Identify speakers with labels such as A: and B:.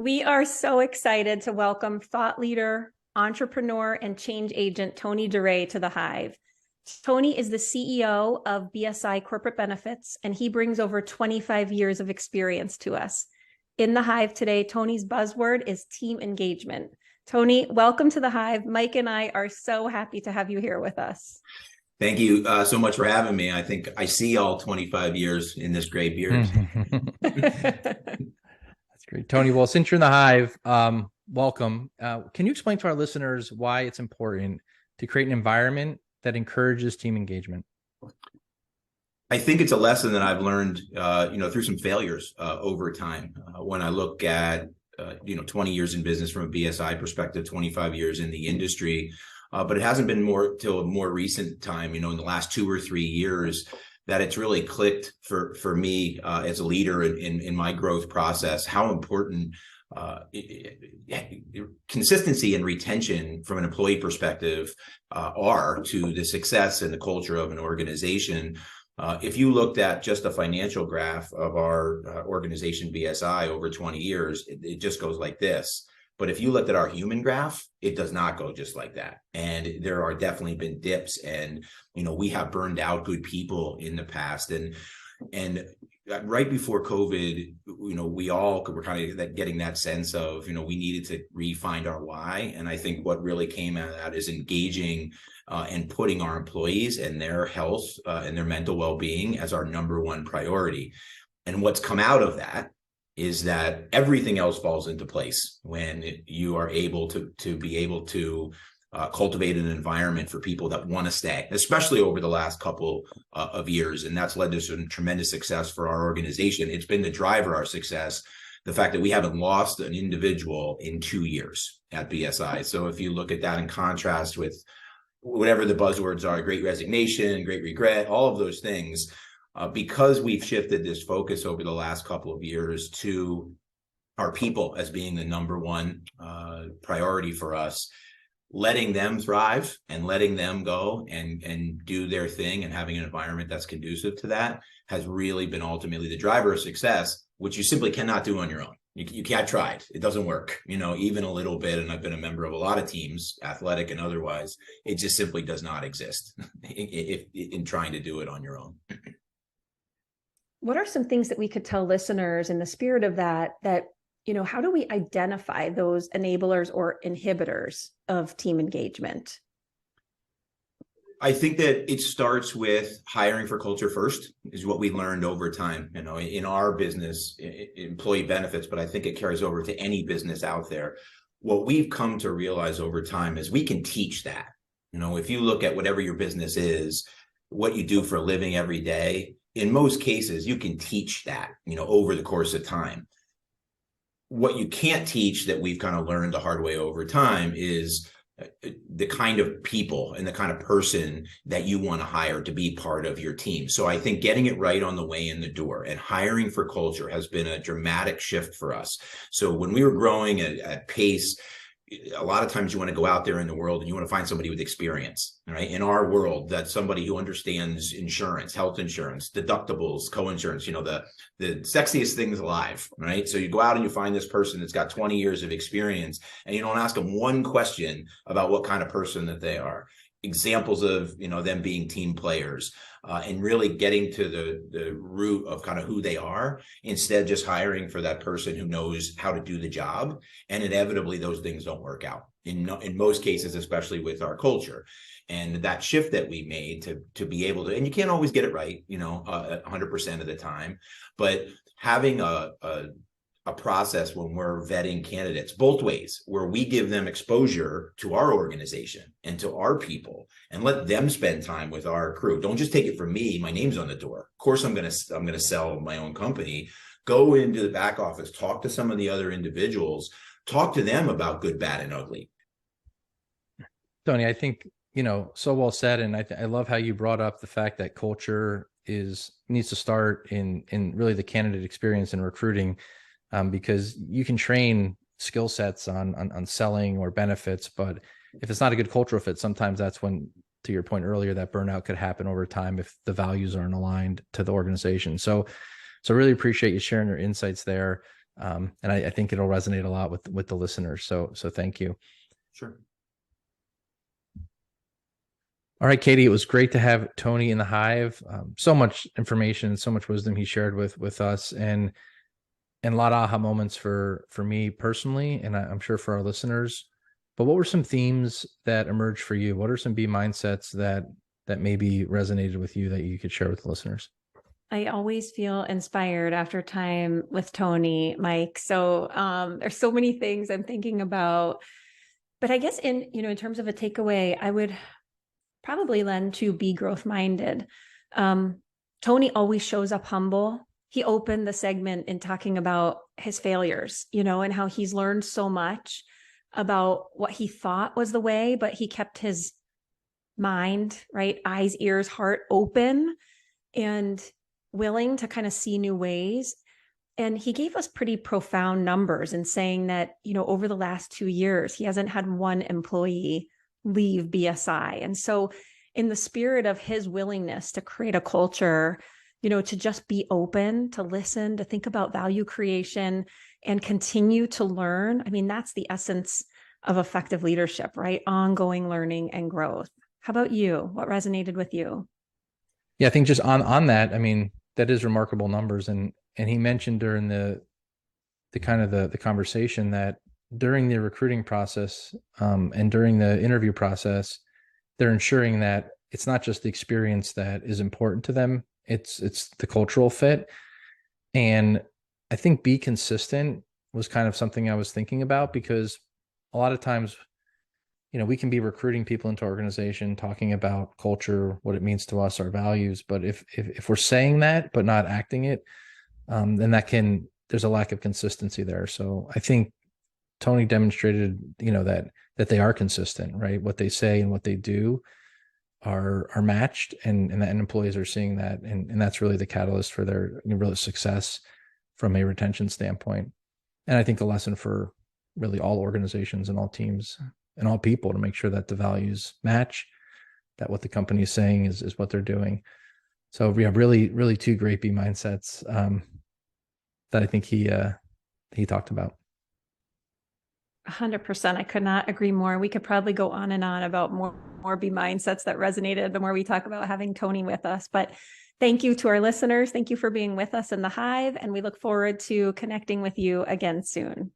A: We are so excited to welcome thought leader, entrepreneur, and change agent Tony DaRe to the Hive. Tony is the CEO of BSI Corporate Benefits, and he brings over 25 years of experience to us. In the Hive today, Tony's buzzword is team engagement. Tony, welcome to the Hive. Mike and I are so happy to have you here with us.
B: Thank you so much for having me. I think I see all 25 years in this gray beard.
C: That's great. Tony, well, since you're in the Hive, welcome. Can you explain to our listeners why it's important to create an environment that encourages team engagement?
B: I think it's a lesson that I've learned, through some failures over time. When I look at, 20 years in business from a BSI perspective, 25 years in the industry, but it hasn't been till a more recent time, in the last 2 or 3 years, that it's really clicked for me as a leader in my growth process, how important consistency and retention from an employee perspective are to the success and the culture of an organization. If you looked at just a financial graph of our organization, BSI, over 20 years, it just goes like this. But if you looked at our human graph, it does not go just like that. And there are definitely been dips, and, we have burned out good people in the past. And right before COVID, we all were kind of getting that sense of, we needed to refine our why. And I think what really came out of that is engaging and putting our employees and their health and their mental well-being as our number one priority. And what's come out of that is that everything else falls into place when you are able to cultivate an environment for people that want to stay, especially over the last couple of years. And that's led to some tremendous success for our organization. It's been the driver of our success, the fact that we haven't lost an individual in 2 years at BSI. So if you look at that in contrast with whatever the buzzwords are, great resignation, great regret, all of those things, because we've shifted this focus over the last couple of years to our people as being the number one priority for us, letting them thrive and letting them go and do their thing and having an environment that's conducive to that has really been ultimately the driver of success, which you simply cannot do on your own. You can't try it. It doesn't work, even a little bit. And I've been a member of a lot of teams, athletic and otherwise. It just simply does not exist in trying to do it on your own.
A: What are some things that we could tell listeners in the spirit of that, how do we identify those enablers or inhibitors of team engagement?
B: I think that it starts with hiring for culture first, is what we learned over time, in our business, employee benefits, but I think it carries over to any business out there. What we've come to realize over time is we can teach that. If you look at whatever your business is, what you do for a living every day, in most cases, you can teach that, over the course of time. What you can't teach, that we've kind of learned the hard way over time, is the kind of people and the kind of person that you want to hire to be part of your team. So I think getting it right on the way in the door and hiring for culture has been a dramatic shift for us. So when we were growing at pace, a lot of times you want to go out there in the world and you want to find somebody with experience, right? In our world, that's somebody who understands insurance, health insurance, deductibles, co-insurance, the sexiest things alive, right? So you go out and you find this person that's got 20 years of experience, and you don't ask them one question about what kind of person that they are. Examples of, them being team players, and really getting to the root of kind of who they are, instead just hiring for that person who knows how to do the job. And inevitably those things don't work out in most cases, especially with our culture. And that shift that we made to be able to, and you can't always get it right, 100% of the time, but having a process when we're vetting candidates both ways, where we give them exposure to our organization and to our people and let them spend time with our crew. Don't just take it from me. My name's on the door. Of course, I'm going to sell my own company. Go into the back office, talk to some of the other individuals, talk to them about good, bad, and ugly.
C: Tony, I think, so well said. And I love how you brought up the fact that culture needs to start in really the candidate experience and recruiting. Because you can train skill sets on selling or benefits, but if it's not a good cultural fit, sometimes that's when, to your point earlier, that burnout could happen over time if the values aren't aligned to the organization. So really appreciate you sharing your insights there. And I think it'll resonate a lot with the listeners. So thank you.
B: Sure.
C: All right, Katie, it was great to have Tony in the Hive. So much information, so much wisdom he shared with us, and a lot of aha moments for me personally, and I'm sure for our listeners. But what were some themes that emerged for you? What are some B mindsets that maybe resonated with you that you could share with the listeners?
A: I always feel inspired after time with Tony, Mike. So there's so many things I'm thinking about. But I guess in terms of a takeaway, I would probably lend to be growth minded. Tony always shows up humble. He opened the segment in talking about his failures, and how he's learned so much about what he thought was the way, but he kept his mind, right? Eyes, ears, heart open and willing to kind of see new ways. And he gave us pretty profound numbers in saying that, over the last 2 years, he hasn't had one employee leave BSI. And so in the spirit of his willingness to create a culture, to just be open, to listen, to think about value creation and continue to learn. I mean, that's the essence of effective leadership, right? Ongoing learning and growth. How about you? What resonated with you?
C: Yeah, I think just on that, I mean, that is remarkable numbers. And he mentioned during the kind of the conversation that during the recruiting process and during the interview process, they're ensuring that it's not just the experience that is important to them, it's the cultural fit. And I think be consistent was kind of something I was thinking about, because a lot of times, we can be recruiting people into our organization, talking about culture, what it means to us, our values. But if we're saying that but not acting it, then there's a lack of consistency there. So I think Tony demonstrated, that they are consistent, right? What they say and what they do are matched, and employees are seeing that, and that's really the catalyst for their real success from a retention standpoint. And I think a lesson for really all organizations and all teams and all people to make sure that the values match, that what the company is saying is what they're doing. So we have really two great B mindsets that I think he talked about.
A: 100%. I could not agree more. We could probably go on and on about more B mindsets that resonated the more we talk about having Tony with us. But thank you to our listeners. Thank you for being with us in the Hive. And we look forward to connecting with you again soon.